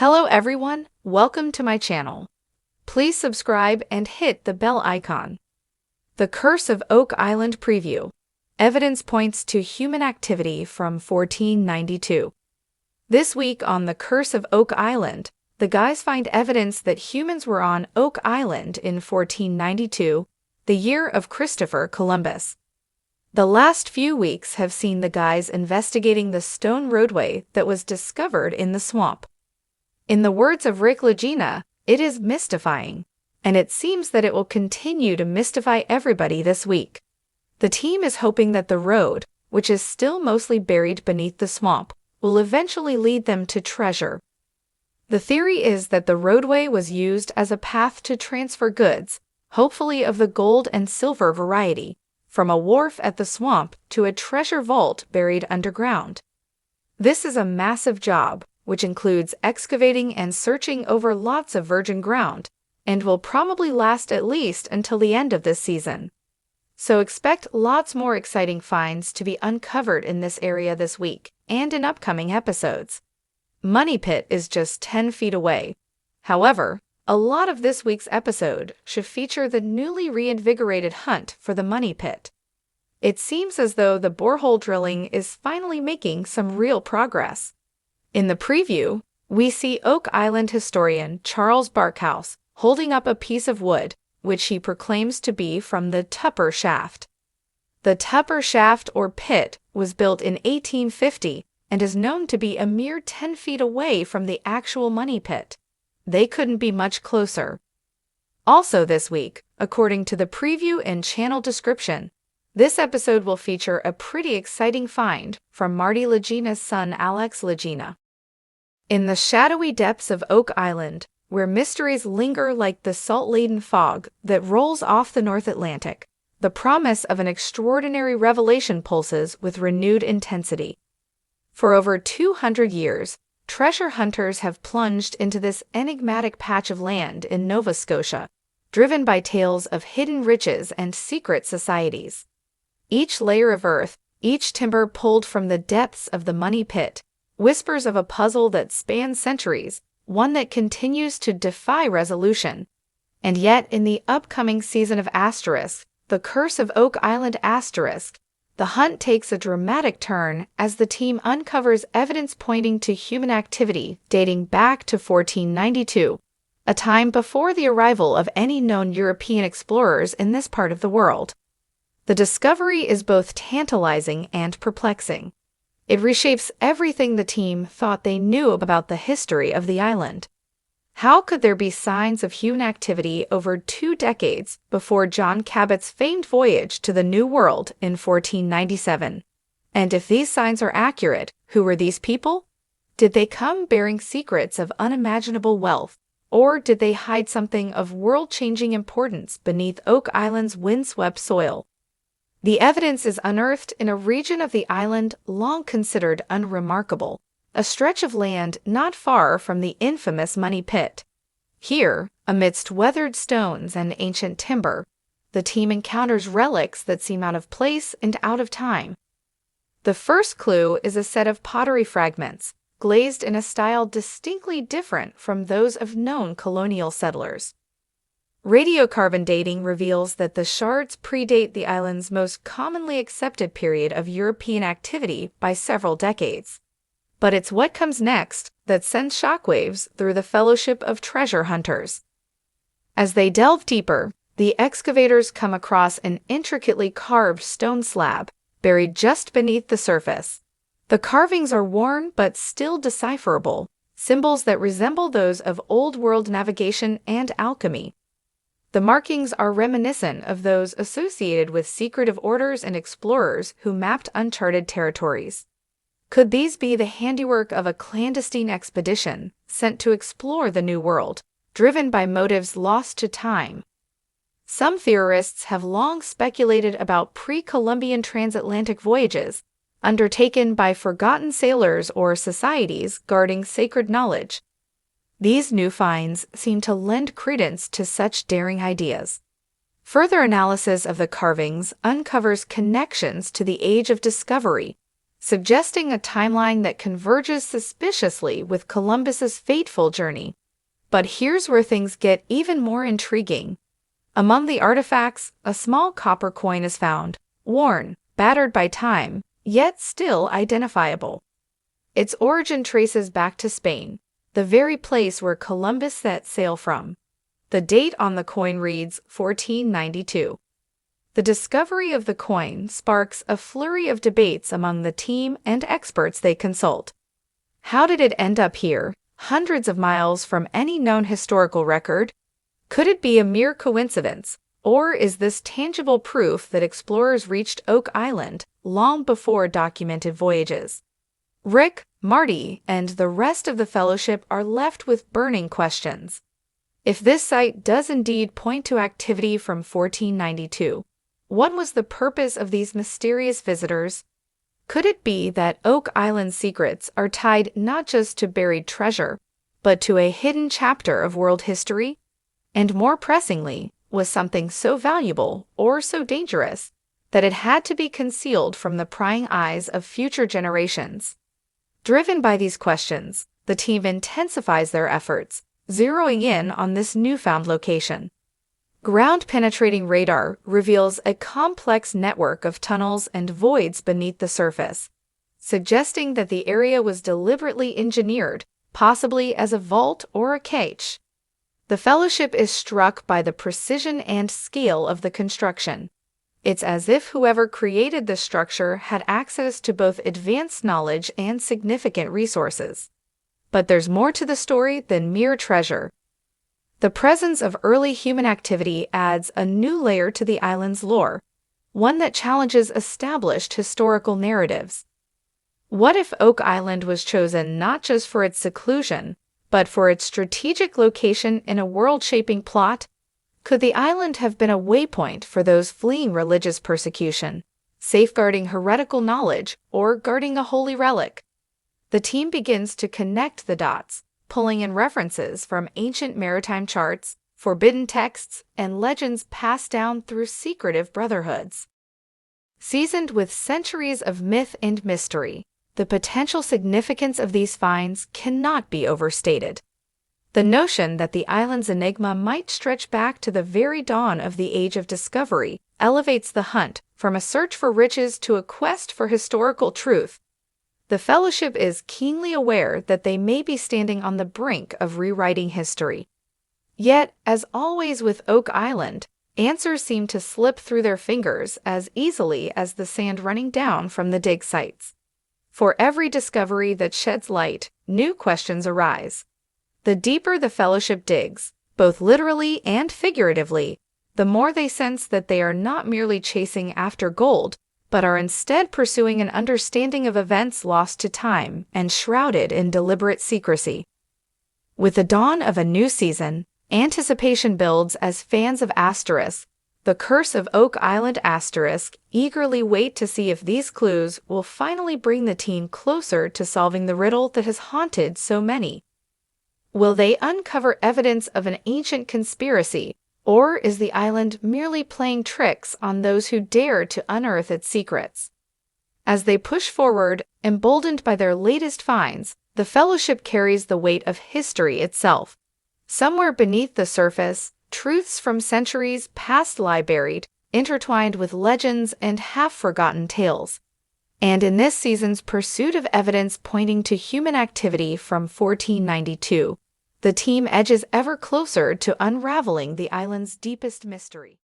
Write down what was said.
Hello everyone, welcome to my channel. Please subscribe and hit the bell icon. The Curse of Oak Island Preview. Evidence points to human activity from 1492. This week on The Curse of Oak Island, the guys find evidence that humans were on Oak Island in 1492, the year of Christopher Columbus. The last few weeks have seen the guys investigating the stone roadway that was discovered in the swamp. In the words of Rick Lagina, it is mystifying, and it seems that it will continue to mystify everybody this week. The team is hoping that the road, which is still mostly buried beneath the swamp, will eventually lead them to treasure. The theory is that the roadway was used as a path to transfer goods, hopefully of the gold and silver variety, from a wharf at the swamp to a treasure vault buried underground. This is a massive job, which includes excavating and searching over lots of virgin ground, and will probably last at least until the end of this season. So expect lots more exciting finds to be uncovered in this area this week and in upcoming episodes. Money Pit is just 10 feet away. However, a lot of this week's episode should feature the newly reinvigorated hunt for the Money Pit. It seems as though the borehole drilling is finally making some real progress. In the preview, we see Oak Island historian Charles Barkhouse holding up a piece of wood, which he proclaims to be from the Tupper Shaft. The Tupper Shaft or pit was built in 1850 and is known to be a mere 10 feet away from the actual Money Pit. They couldn't be much closer. Also this week, according to the preview and channel description, this episode will feature a pretty exciting find from Marty Lagina's son Alex Lagina. In the shadowy depths of Oak Island, where mysteries linger like the salt-laden fog that rolls off the North Atlantic, the promise of an extraordinary revelation pulses with renewed intensity. For over 200 years, treasure hunters have plunged into this enigmatic patch of land in Nova Scotia, driven by tales of hidden riches and secret societies. Each layer of earth, each timber pulled from the depths of the Money Pit, whispers of a puzzle that spans centuries, one that continues to defy resolution. And yet, in the upcoming season of Asterisk, The Curse of Oak Island Asterisk, the hunt takes a dramatic turn as the team uncovers evidence pointing to human activity dating back to 1492, a time before the arrival of any known European explorers in this part of the world. The discovery is both tantalizing and perplexing. It reshapes everything the team thought they knew about the history of the island. How could there be signs of human activity over 2 decades before John Cabot's famed voyage to the New World in 1497? And if these signs are accurate, who were these people? Did they come bearing secrets of unimaginable wealth, or did they hide something of world-changing importance beneath Oak Island's windswept soil? The evidence is unearthed in a region of the island long considered unremarkable, a stretch of land not far from the infamous Money Pit. Here, amidst weathered stones and ancient timber, the team encounters relics that seem out of place and out of time. The first clue is a set of pottery fragments, glazed in a style distinctly different from those of known colonial settlers. Radiocarbon dating reveals that the shards predate the island's most commonly accepted period of European activity by several decades. But it's what comes next that sends shockwaves through the Fellowship of Treasure Hunters. As they delve deeper, the excavators come across an intricately carved stone slab buried just beneath the surface. The carvings are worn but still decipherable, symbols that resemble those of old-world navigation and alchemy. The markings are reminiscent of those associated with secretive orders and explorers who mapped uncharted territories. Could these be the handiwork of a clandestine expedition sent to explore the New World, driven by motives lost to time? Some theorists have long speculated about pre-Columbian transatlantic voyages undertaken by forgotten sailors or societies guarding sacred knowledge. These new finds seem to lend credence to such daring ideas. Further analysis of the carvings uncovers connections to the Age of Discovery, suggesting a timeline that converges suspiciously with Columbus's fateful journey. But here's where things get even more intriguing. Among the artifacts, a small copper coin is found, worn, battered by time, yet still identifiable. Its origin traces back to Spain, the very place where Columbus set sail from. The date on the coin reads 1492. The discovery of the coin sparks a flurry of debates among the team and experts they consult. How did it end up here, hundreds of miles from any known historical record? Could it be a mere coincidence, or is this tangible proof that explorers reached Oak Island long before documented voyages? Rick, Marty, and the rest of the Fellowship are left with burning questions. If this site does indeed point to activity from 1492, what was the purpose of these mysterious visitors? Could it be that Oak Island's secrets are tied not just to buried treasure, but to a hidden chapter of world history? And more pressingly, was something so valuable or so dangerous that it had to be concealed from the prying eyes of future generations? Driven by these questions, the team intensifies their efforts, zeroing in on this newfound location. Ground-penetrating radar reveals a complex network of tunnels and voids beneath the surface, suggesting that the area was deliberately engineered, possibly as a vault or a cache. The Fellowship is struck by the precision and scale of the construction. It's as if whoever created the structure had access to both advanced knowledge and significant resources. But there's more to the story than mere treasure. The presence of early human activity adds a new layer to the island's lore, one that challenges established historical narratives. What if Oak Island was chosen not just for its seclusion, but for its strategic location in a world-shaping plot? Could the island have been a waypoint for those fleeing religious persecution, safeguarding heretical knowledge, or guarding a holy relic? The team begins to connect the dots, pulling in references from ancient maritime charts, forbidden texts, and legends passed down through secretive brotherhoods. Seasoned with centuries of myth and mystery, the potential significance of these finds cannot be overstated. The notion that the island's enigma might stretch back to the very dawn of the Age of Discovery elevates the hunt from a search for riches to a quest for historical truth. The Fellowship is keenly aware that they may be standing on the brink of rewriting history. Yet, as always with Oak Island, answers seem to slip through their fingers as easily as the sand running down from the dig sites. For every discovery that sheds light, new questions arise. The deeper the Fellowship digs, both literally and figuratively, the more they sense that they are not merely chasing after gold, but are instead pursuing an understanding of events lost to time and shrouded in deliberate secrecy. With the dawn of a new season, anticipation builds as fans of Asterisk, the Curse of Oak Island Asterisk, eagerly wait to see if these clues will finally bring the team closer to solving the riddle that has haunted so many. Will they uncover evidence of an ancient conspiracy, or is the island merely playing tricks on those who dare to unearth its secrets? As they push forward, emboldened by their latest finds, the Fellowship carries the weight of history itself. Somewhere beneath the surface, truths from centuries past lie buried, intertwined with legends and half-forgotten tales. And in this season's pursuit of evidence pointing to human activity from 1492, the team edges ever closer to unraveling the island's deepest mystery.